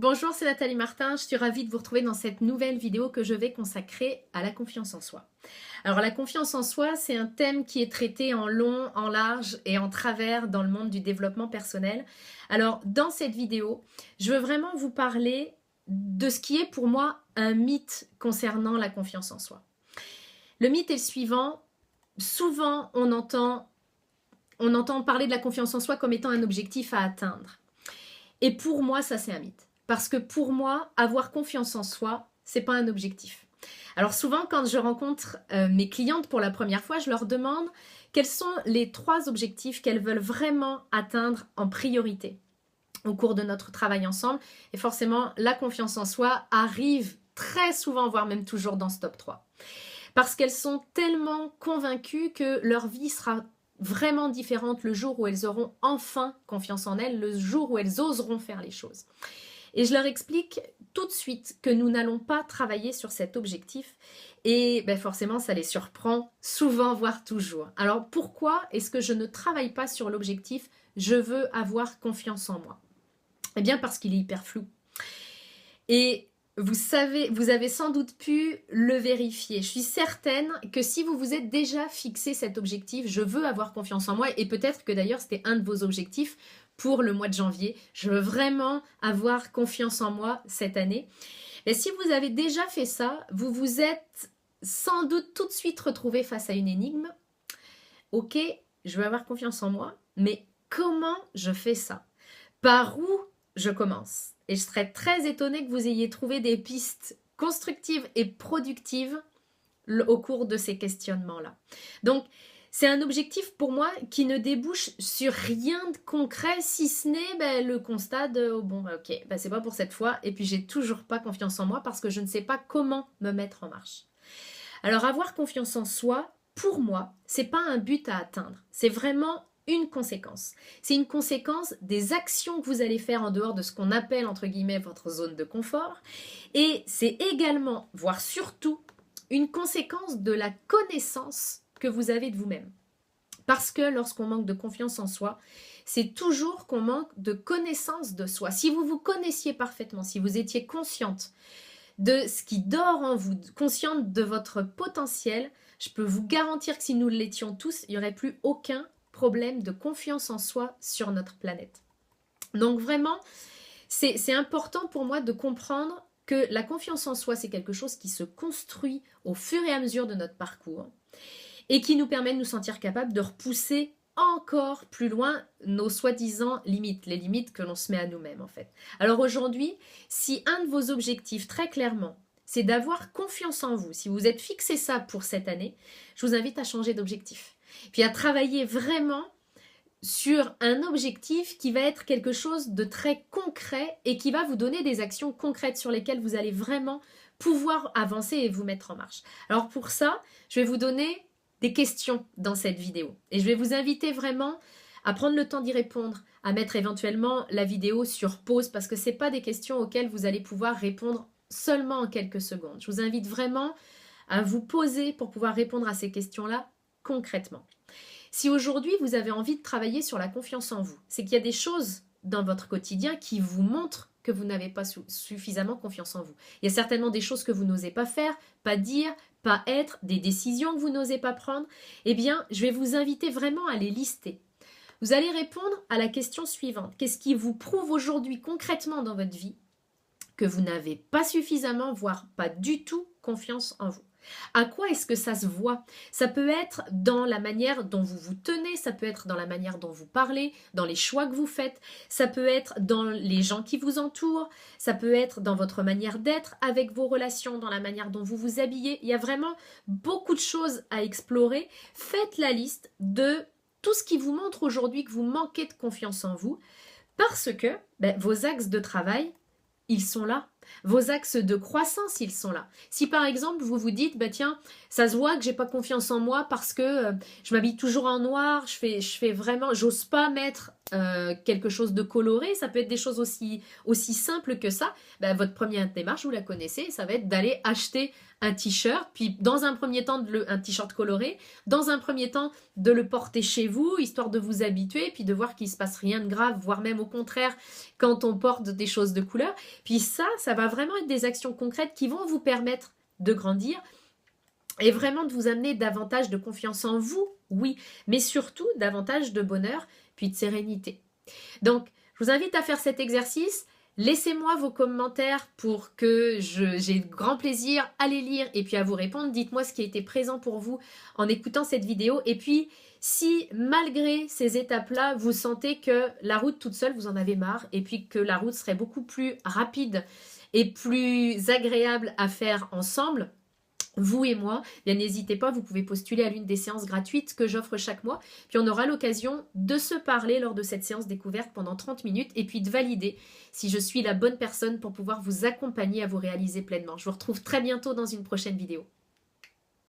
Bonjour, c'est Nathalie Martin, je suis ravie de vous retrouver dans cette nouvelle vidéo que je vais consacrer à la confiance en soi. Alors la confiance en soi, c'est un thème qui est traité en long, en large et en travers dans le monde du développement personnel. Alors dans cette vidéo, je veux vraiment vous parler de ce qui est pour moi un mythe concernant la confiance en soi. Le mythe est le suivant, souvent on entend parler de la confiance en soi comme étant un objectif à atteindre. Et pour moi, ça c'est un mythe. Parce que pour moi, avoir confiance en soi, c'est pas un objectif. Alors souvent, quand je rencontre mes clientes pour la première fois, je leur demande quels sont les 3 objectifs qu'elles veulent vraiment atteindre en priorité au cours de notre travail ensemble. Et forcément, la confiance en soi arrive très souvent, voire même toujours dans ce top 3. Parce qu'elles sont tellement convaincues que leur vie sera vraiment différente le jour où elles auront enfin confiance en elles, le jour où elles oseront faire les choses. Et je leur explique tout de suite que nous n'allons pas travailler sur cet objectif et forcément ça les surprend souvent, voire toujours. Alors pourquoi est-ce que je ne travaille pas sur l'objectif « je veux avoir confiance en moi » Eh bien parce qu'il est hyper flou. Et vous avez sans doute pu le vérifier. Je suis certaine que si vous vous êtes déjà fixé cet objectif, je veux avoir confiance en moi, et peut-être que d'ailleurs c'était un de vos objectifs pour le mois de janvier, je veux vraiment avoir confiance en moi cette année. Et si vous avez déjà fait ça, vous vous êtes sans doute tout de suite retrouvé face à une énigme. Ok, je veux avoir confiance en moi, mais comment je fais ça? Par où je commence? Et je serais très étonnée que vous ayez trouvé des pistes constructives et productives au cours de ces questionnements-là. Donc, c'est un objectif pour moi qui ne débouche sur rien de concret, si ce n'est le constat de ok, c'est pas pour cette fois, et puis j'ai toujours pas confiance en moi parce que je ne sais pas comment me mettre en marche. Alors, avoir confiance en soi, pour moi, c'est pas un but à atteindre, c'est vraiment une conséquence. C'est une conséquence des actions que vous allez faire en dehors de ce qu'on appelle, entre guillemets, votre zone de confort. Et c'est également, voire surtout, une conséquence de la connaissance que vous avez de vous-même. Parce que lorsqu'on manque de confiance en soi, c'est toujours qu'on manque de connaissance de soi. Si vous vous connaissiez parfaitement, si vous étiez consciente de ce qui dort en vous, consciente de votre potentiel, je peux vous garantir que si nous l'étions tous, il n'y aurait plus aucun problème de confiance en soi sur notre planète. Donc vraiment, c'est important pour moi de comprendre que la confiance en soi, c'est quelque chose qui se construit au fur et à mesure de notre parcours et qui nous permet de nous sentir capables de repousser encore plus loin nos soi-disant limites, les limites que l'on se met à nous-mêmes en fait. Alors aujourd'hui, si un de vos objectifs très clairement, c'est d'avoir confiance en vous, si vous êtes fixé ça pour cette année, je vous invite à changer d'objectif. Puis à travailler vraiment sur un objectif qui va être quelque chose de très concret et qui va vous donner des actions concrètes sur lesquelles vous allez vraiment pouvoir avancer et vous mettre en marche. Alors pour ça, je vais vous donner des questions dans cette vidéo et je vais vous inviter vraiment à prendre le temps d'y répondre, à mettre éventuellement la vidéo sur pause parce que ce n'est pas des questions auxquelles vous allez pouvoir répondre seulement en quelques secondes. Je vous invite vraiment à vous poser pour pouvoir répondre à ces questions-là concrètement. Si aujourd'hui vous avez envie de travailler sur la confiance en vous, c'est qu'il y a des choses dans votre quotidien qui vous montrent que vous n'avez pas suffisamment confiance en vous. Il y a certainement des choses que vous n'osez pas faire, pas dire, pas être, des décisions que vous n'osez pas prendre. Eh bien, je vais vous inviter vraiment à les lister. Vous allez répondre à la question suivante. Qu'est-ce qui vous prouve aujourd'hui concrètement dans votre vie que vous n'avez pas suffisamment, voire pas du tout confiance en vous? À quoi est-ce que ça se voit? Ça peut être dans la manière dont vous vous tenez, ça peut être dans la manière dont vous parlez, dans les choix que vous faites, ça peut être dans les gens qui vous entourent, ça peut être dans votre manière d'être avec vos relations, dans la manière dont vous vous habillez. Il y a vraiment beaucoup de choses à explorer. Faites la liste de tout ce qui vous montre aujourd'hui que vous manquez de confiance en vous parce que vos axes de travail, ils sont là Vos axes de croissance, ils sont là. Si par exemple, vous vous dites, bah tiens, ça se voit que j'ai pas confiance en moi parce que je m'habille toujours en noir, je fais vraiment, j'ose pas mettre quelque chose de coloré, ça peut être des choses aussi simples que ça. Bah, votre première démarche, vous la connaissez, ça va être d'aller acheter un t-shirt, puis dans un premier temps, un t-shirt coloré, dans un premier temps, de le porter chez vous, histoire de vous habituer, puis de voir qu'il ne se passe rien de grave, voire même au contraire, quand on porte des choses de couleur. Puis ça va vraiment être des actions concrètes qui vont vous permettre de grandir et vraiment de vous amener davantage de confiance en vous, oui, mais surtout davantage de bonheur, puis de sérénité. Donc, je vous invite à faire cet exercice. Laissez-moi vos commentaires pour que j'ai grand plaisir à les lire et puis à vous répondre. Dites-moi ce qui a été présent pour vous en écoutant cette vidéo. Et puis, si malgré ces étapes-là, vous sentez que la route toute seule, vous en avez marre et puis que la route serait beaucoup plus rapide et plus agréable à faire ensemble, vous et moi, bien n'hésitez pas, vous pouvez postuler à l'une des séances gratuites que j'offre chaque mois, puis on aura l'occasion de se parler lors de cette séance découverte pendant 30 minutes et puis de valider si je suis la bonne personne pour pouvoir vous accompagner à vous réaliser pleinement. Je vous retrouve très bientôt dans une prochaine vidéo.